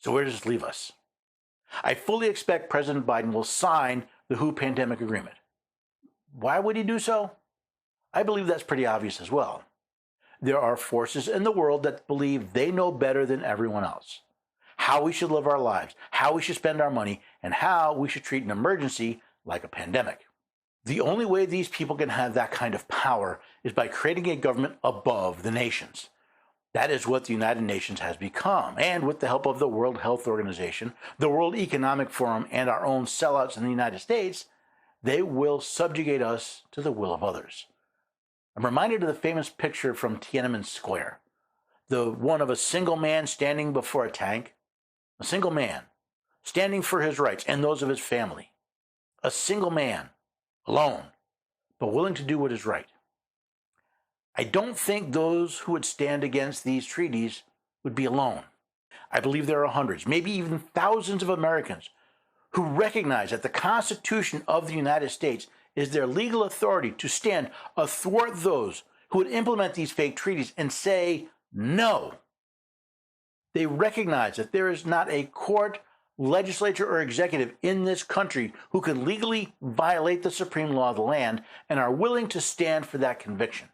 So where does this leave us? I fully expect President Biden will sign the WHO pandemic agreement. Why would he do so? I believe that's pretty obvious as well. There are forces in the world that believe they know better than everyone else how we should live our lives, how we should spend our money, and how we should treat an emergency like a pandemic. The only way these people can have that kind of power is by creating a government above the nations. That is what the United Nations has become. And with the help of the World Health Organization, the World Economic Forum, and our own sellouts in the United States, they will subjugate us to the will of others. I'm reminded of the famous picture from Tiananmen Square, the one of a single man standing before a tank, a single man standing for his rights and those of his family, a single man, alone, but willing to do what is right. I don't think those who would stand against these treaties would be alone. I believe there are hundreds, maybe even thousands of Americans who recognize that the Constitution of the United States is their legal authority to stand athwart those who would implement these fake treaties and say no. They recognize that there is not a court, legislature, or executive in this country who can legally violate the supreme law of the land and are willing to stand for that conviction.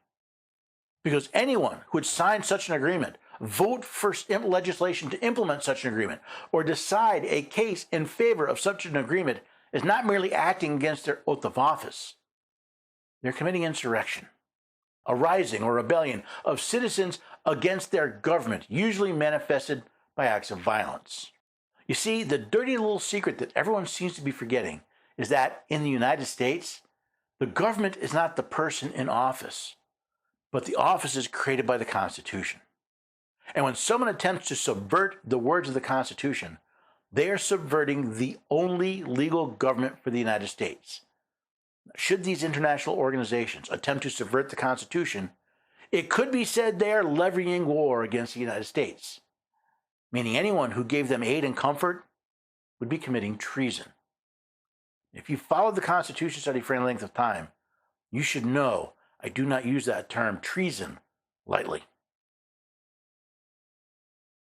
Because anyone who would sign such an agreement, vote for legislation to implement such an agreement, or decide a case in favor of such an agreement is not merely acting against their oath of office. They're committing insurrection, a rising or rebellion of citizens against their government, usually manifested by acts of violence. You see, the dirty little secret that everyone seems to be forgetting is that in the United States, the government is not the person in office, but the office is created by the Constitution. And when someone attempts to subvert the words of the Constitution, they are subverting the only legal government for the United States. Should these international organizations attempt to subvert the Constitution, it could be said they are levying war against the United States, meaning anyone who gave them aid and comfort would be committing treason. If you followed the Constitution study for any length of time, you should know I do not use that term treason lightly.